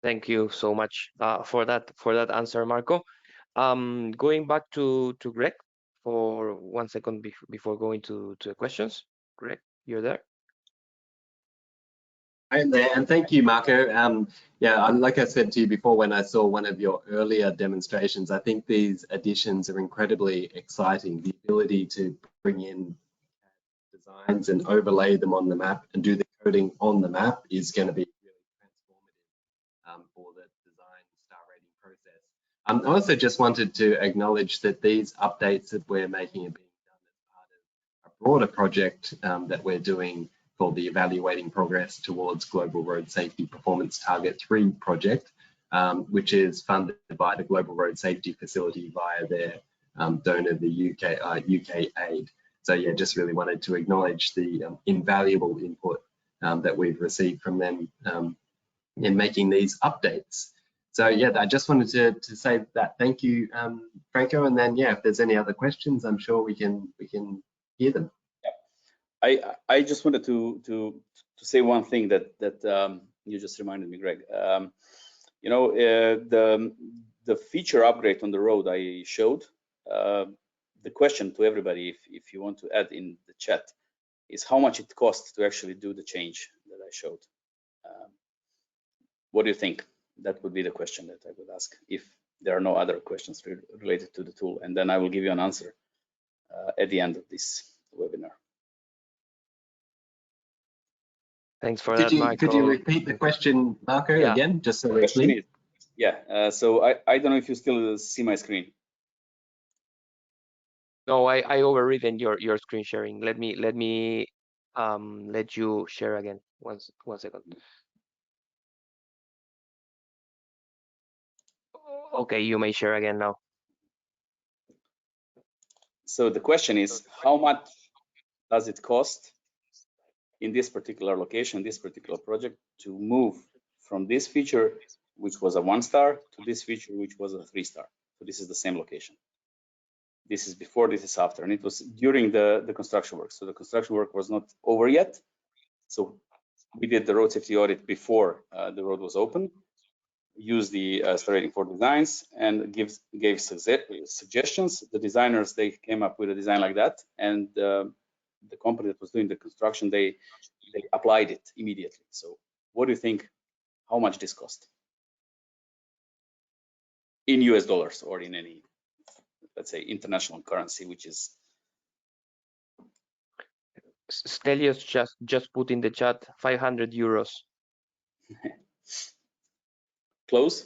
Thank you so much for that answer, Marco. Going back to Greg for 1 second before going to the questions. Greg, you're there? I'm there, and thank you, Marco. Yeah, like I said to you before, when I saw one of your earlier demonstrations, I think these additions are incredibly exciting. The ability to bring in designs and overlay them on the map and do the coding on the map is going to be really transformative for the design star rating process. I also just wanted to acknowledge that these updates that we're making are being done as part of a broader project that we're doing called the Evaluating Progress Towards Global Road Safety Performance Target 3 project, which is funded by the Global Road Safety Facility via their donor, the UK Aid. So yeah, just really wanted to acknowledge the invaluable input that we've received from them in making these updates. So yeah, I just wanted to say that thank you, Franco, and then yeah, if there's any other questions, I'm sure we can hear them. I just wanted to say one thing that you just reminded me, Greg. You know, the feature upgrade on the road I showed. The question to everybody, if you want to add in the chat, is how much it costs to actually do the change that I showed. What do you think? That would be the question that I would ask if there are no other questions related to the tool, and then I will give you an answer at the end of this webinar. Thanks for that, Marco. Could you repeat the question, Marco, again, just so we're clear? Yeah, so I don't know if you still see my screen. No, I overridden your screen sharing. Let me let you share again. One second. Okay, you may share again now. So the question is, how much does it cost in this particular location, this particular project, to move from this feature, which was a 1-star, to this feature, which was a 3-star? So this is the same location. This is before, this is after, and it was during the construction work. So the construction work was not over yet. So we did the road safety audit before the road was open, used the star rating for designs, and gave suggestions. The designers, they came up with a design like that, and the company that was doing the construction, they applied it immediately. So what do you think, how much this cost? In US dollars or in any, let's say, international currency, which is... Stelios just put in the chat 500 euros. Close?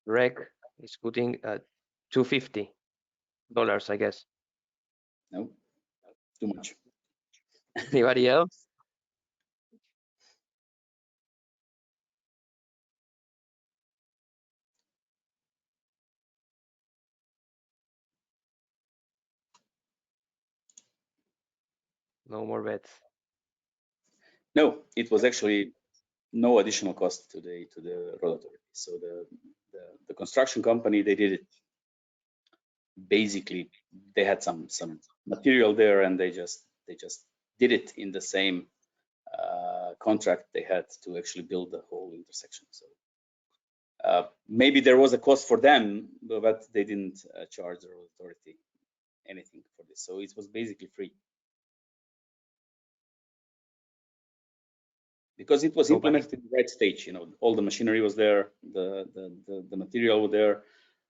Greg is putting $250, I guess. No, too much. Anybody else? No more bets. No, it was actually no additional cost to the road authority. So the construction company, they did it. Basically, they had some material there, and they just did it in the same contract they had to actually build the whole intersection. So maybe there was a cost for them, but they didn't charge the road authority anything for this. So it was basically free. Because it was implemented in the right stage, you know, all the machinery was there, the material was there.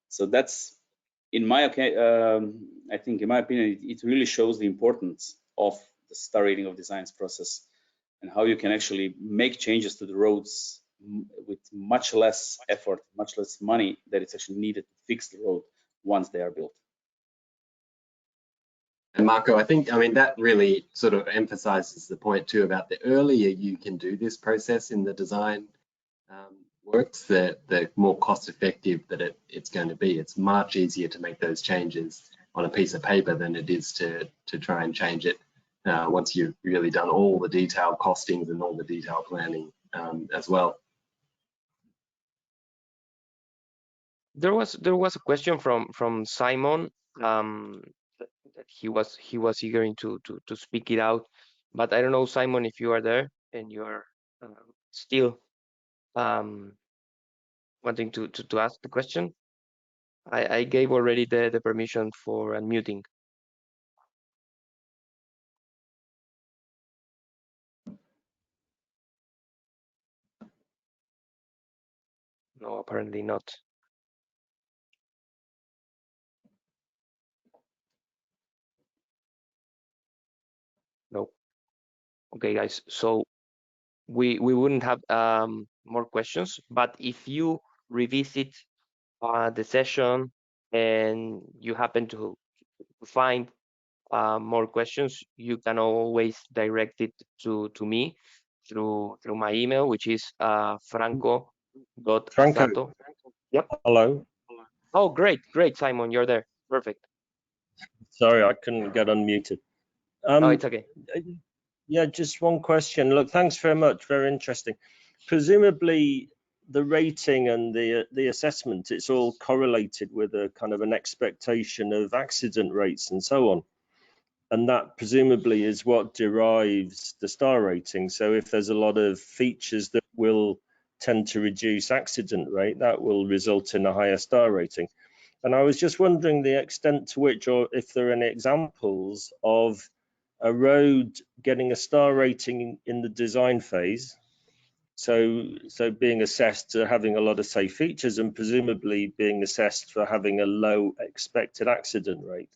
So that's, in my I think, in my opinion, it really shows the importance of the star rating of designs process and how you can actually make changes to the roads with much less effort, much less money that it's actually needed to fix the road once they are built. And Marco, I mean, that really sort of emphasizes the point too about the earlier you can do this process in the design works, the more cost effective that it's going to be. It's much easier to make those changes on a piece of paper than it is to try and change it once you've really done all the detailed costings and all the detailed planning as well. There was a question from Simon. He was eager to speak it out, but I don't know, Simon, if you are there and you are still wanting to ask the question. I gave already the permission for unmuting. No, apparently not. No. Okay, guys. So we wouldn't have more questions, but if you revisit the session and you happen to find more questions, you can always direct it to me through my email, which is franco.asato. Yep. Hello. Oh, great, Simon, you're there. Perfect. Sorry, I couldn't get unmuted. Oh, it's okay. Yeah, just one question. Look, thanks very much. Very interesting. Presumably, the rating and the assessment, it's all correlated with a kind of an expectation of accident rates and so on. And that presumably is what derives the star rating. So if there's a lot of features that will tend to reduce accident rate, that will result in a higher star rating. And I was just wondering the extent to which, or if there are any examples of a road getting a star rating in the design phase, so being assessed to having a lot of safe features and presumably being assessed for having a low expected accident rate.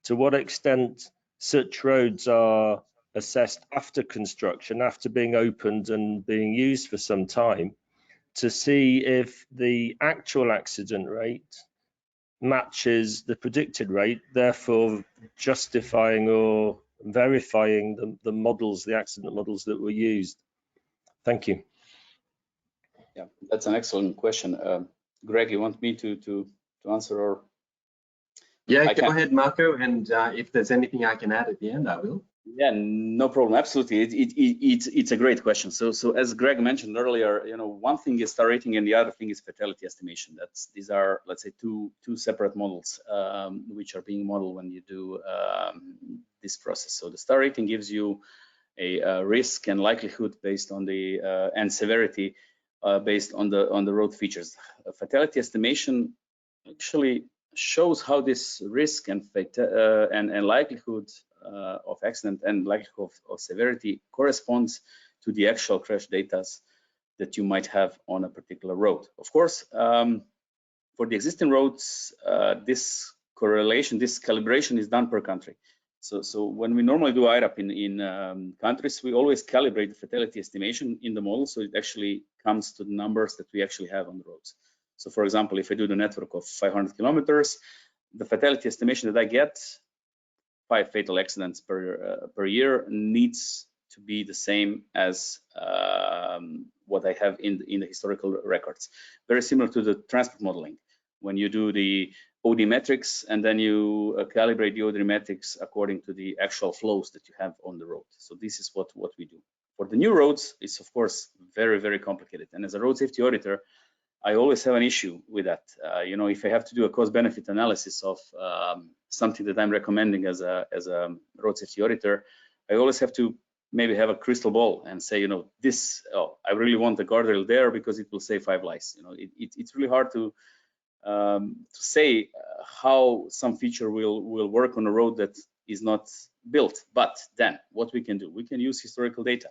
To what extent such roads are assessed after construction, after being opened and being used for some time, to see if the actual accident rate matches the predicted rate, therefore justifying or verifying the models, the accident models that were used. Thank you. Yeah, that's an excellent question. Greg, you want me to answer, or? Yeah, go ahead, Marco, and if there's anything I can add at the end, I will. Yeah, no problem. Absolutely, it's a great question. So as Greg mentioned earlier, you know, one thing is star rating and the other thing is fatality estimation. These are, let's say, two separate models which are being modeled when you do this process. So the star rating gives you a risk and likelihood based on the and severity based on the road features. Fatality estimation actually shows how this risk and likelihood of accident and likelihood of severity corresponds to the actual crash data that you might have on a particular road. Of course, for the existing roads, this correlation, this calibration is done per country. So when we normally do IRAP in countries, we always calibrate the fatality estimation in the model, so it actually comes to the numbers that we actually have on the roads. So for example, if I do the network of 500 kilometers, the fatality estimation that I get, 5 fatal accidents per year, needs to be the same as what I have in the historical records. Very similar to the transport modeling. When you do the OD metrics and then you calibrate the OD metrics according to the actual flows that you have on the road. So this is what we do. For the new roads, it's of course very, very complicated. And as a road safety auditor, I always have an issue with that. You know, if I have to do a cost-benefit analysis of something that I'm recommending as a road safety auditor, I always have to maybe have a crystal ball and say, you know, this, oh, I really want the guardrail there because it will save 5 lives. You know, it's really hard to say how some feature will work on a road that is not built. But then what we can do, we can use historical data.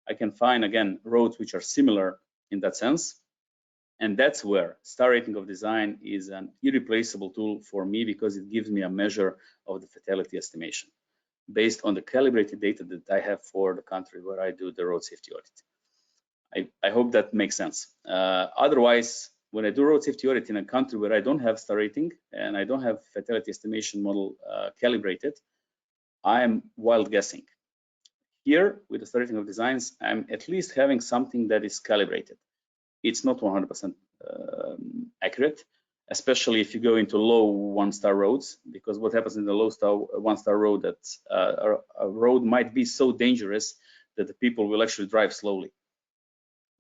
I can find, again, roads which are similar in that sense. And that's where star rating of design is an irreplaceable tool for me, because it gives me a measure of the fatality estimation based on the calibrated data that I have for the country where I do the road safety audit. I hope that makes sense. Otherwise, when I do road safety audit in a country where I don't have star rating and I don't have fatality estimation model calibrated, I am wild guessing. Here, with the star rating of designs, I'm at least having something that is calibrated. It's not 100% accurate, especially if you go into low 1-star roads, because what happens in the low 1-star road, that a road might be so dangerous that the people will actually drive slowly.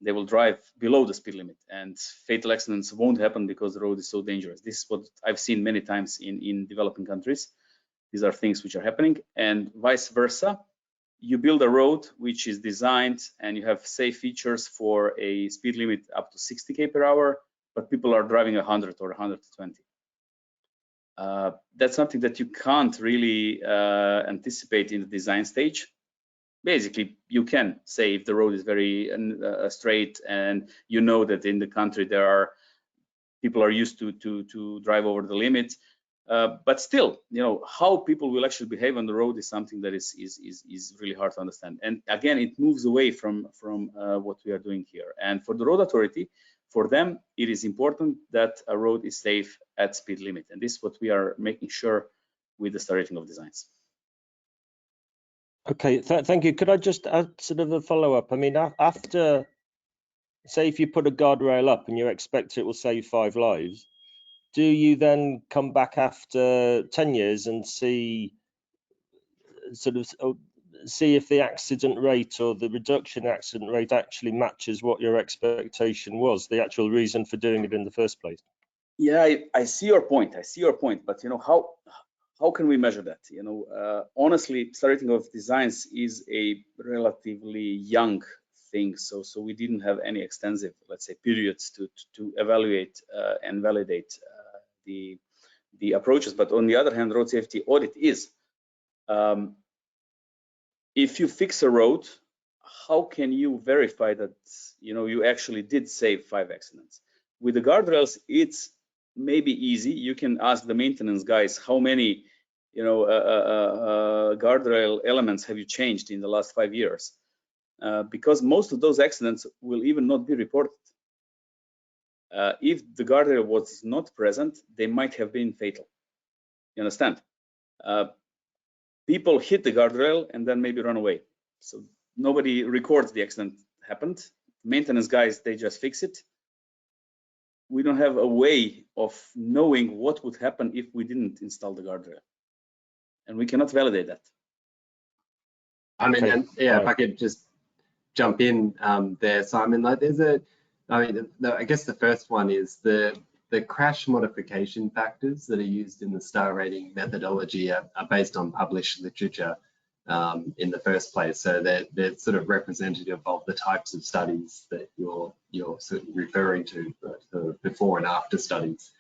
They will drive below the speed limit, and fatal accidents won't happen because the road is so dangerous. This is what I've seen many times in developing countries. These are things which are happening, and vice versa. You build a road which is designed and you have safe features for a speed limit up to 60 km per hour, but people are driving 100 or 120. That's something that you can't really anticipate in the design stage. Basically, you can say if the road is very straight, and you know that in the country people are used to drive over the limit. But still, you know, how people will actually behave on the road is something that is really hard to understand. And again, it moves away from what we are doing here. And for the road authority, for them, it is important that a road is safe at speed limit. And this is what we are making sure with the star rating of designs. Okay, thank you. Could I just add sort of a follow-up? I mean, after, say, if you put a guardrail up and you expect it will save 5 lives, do you then come back after 10 years and see if the accident rate or the reduction in accident rate actually matches what your expectation was, the actual reason for doing it in the first place? Yeah, I see your point. But you know, how can we measure that? You know, honestly, star rating of designs is a relatively young thing, so we didn't have any extensive, let's say, periods to evaluate and validate the approaches. But on the other hand, road safety audit is, if you fix a road, how can you verify that, you know, you actually did save 5 accidents? With the guardrails, it's maybe easy. You can ask the maintenance guys how many, you know, guardrail elements have you changed in the last 5 years, because most of those accidents will even not be reported. If the guardrail was not present, they might have been fatal. You understand? People hit the guardrail and then maybe run away. So nobody records the accident happened. Maintenance guys, they just fix it. We don't have a way of knowing what would happen if we didn't install the guardrail. And we cannot validate that. I mean, and, yeah, if I could just jump in there, Simon, like I guess the first one is the crash modification factors that are used in the star rating methodology are based on published literature in the first place. So they're sort of representative of the types of studies that you're sort of referring to, the before and after studies.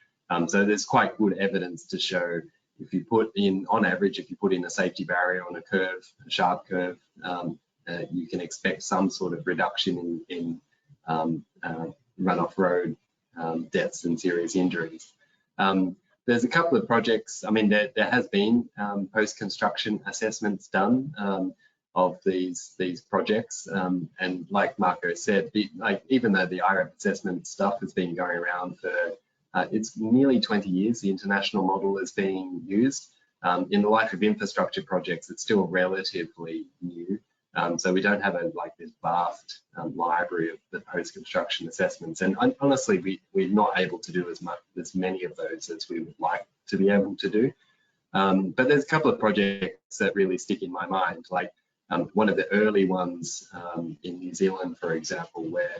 So there's quite good evidence to show, if you put in, on average, if you put in a safety barrier on a curve, a sharp curve, you can expect some sort of reduction in run-off road deaths and serious injuries. There's a couple of projects. I mean, there has been post-construction assessments done of these projects, and like Marco said, even though the IRAP assessment stuff has been going around for it's nearly 20 years, the international model is being used. In the life of infrastructure projects, it's still relatively new. So we don't have this vast library of the post-construction assessments, and honestly, we're not able to do as many of those as we would like to be able to do. But there's a couple of projects that really stick in my mind, like one of the early ones in New Zealand, for example, where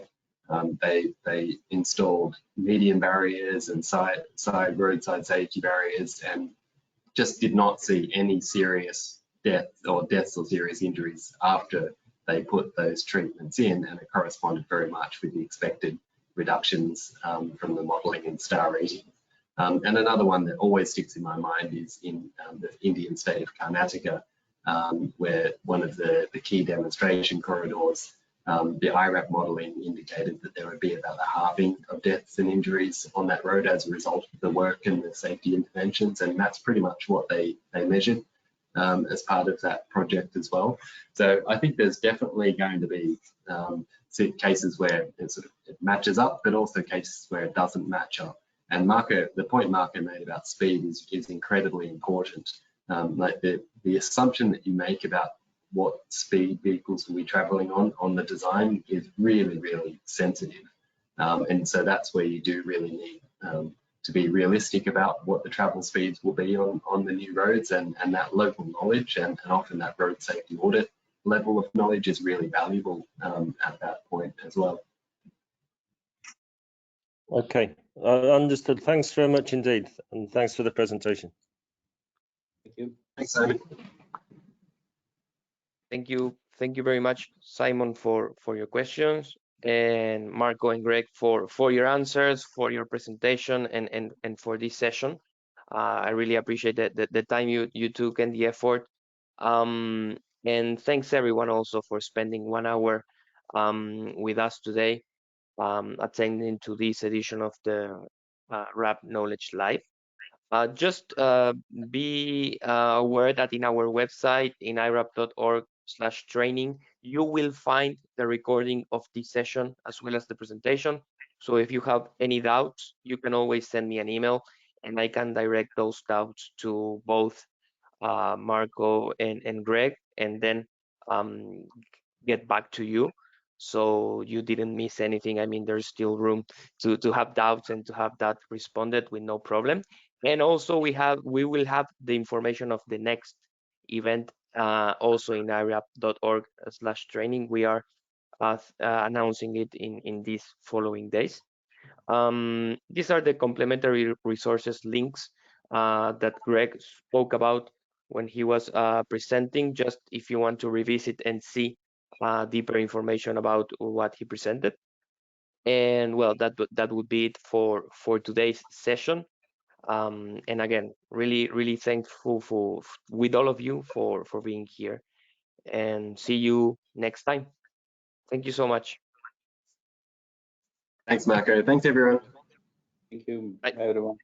they installed median barriers and roadside safety barriers, and just did not see any serious deaths or serious injuries after they put those treatments in, and it corresponded very much with the expected reductions from the modelling and star rating. And another one that always sticks in my mind is in the Indian state of Karnataka, where one of the key demonstration corridors, the IRAP modelling indicated that there would be about a halving of deaths and injuries on that road as a result of the work and the safety interventions, and that's pretty much what they measured as part of that project as well. So I think there's definitely going to be cases where it matches up, but also cases where it doesn't match up. And the point Marco made about speed is incredibly important. Like the assumption that you make about what speed vehicles will be traveling on the design is really, really sensitive. And so that's where you do really need to be realistic about what the travel speeds will be on the new roads, and that local knowledge and often that road safety audit level of knowledge is really valuable at that point as well. Okay, understood. Thanks very much indeed, and thanks for the presentation. Thank you. Thanks, Simon. Thank you very much, Simon, for your questions, and Marco and Greg for your answers, for your presentation, and for this session. I really appreciate the time you took and the effort. And thanks everyone also for spending 1 hour with us today, attending to this edition of the RAP Knowledge Live. Just be aware that in our website, in irap.org/training, you will find the recording of this session as well as the presentation. So if you have any doubts, you can always send me an email and I can direct those doubts to both Marco and Greg, and then get back to you. So you didn't miss anything. I mean, there's still room to have doubts and to have that responded with no problem. And also we will have the information of the next event also in irap.org/training. We are announcing it in these following days. These are the complementary resources links that Greg spoke about when he was presenting, just if you want to revisit and see deeper information about what he presented. And well, that would be it for today's session. And again, really thankful with all of you for being here, and see you next time. Thank you so much. Thanks, Marco. Thanks, everyone. Thank you. Bye. Bye, everyone.